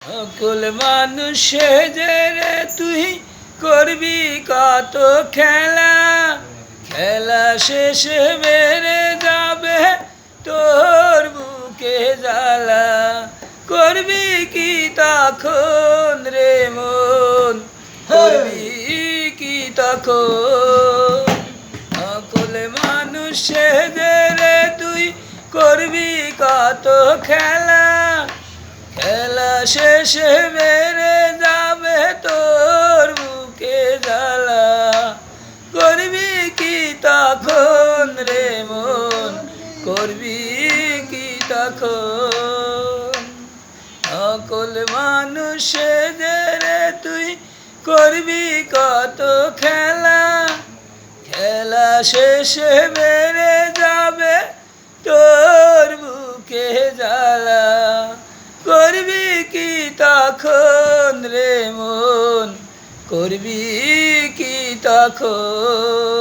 সকল মানুষের তুই করবি কত খেলা, খেলা শেষে বেড়ে যাবে তোর বুকে জ্বালা। করবি কি তখন রে মন, করবি কি তখন? সকল মানুষের তুই করবি কত খেলা, খেলা শেষে বেড়ে যাবে তোর বুকে জ্বালা। করবি কি তখন রে মন, করবি কি তখন? সকল মানুষের তুই করবি কত খেলা, খেলা শেষে বেড়ে যাবে তোর বুকে জ্বালা। করবি কি তখন রে মন, করবি কি তখন?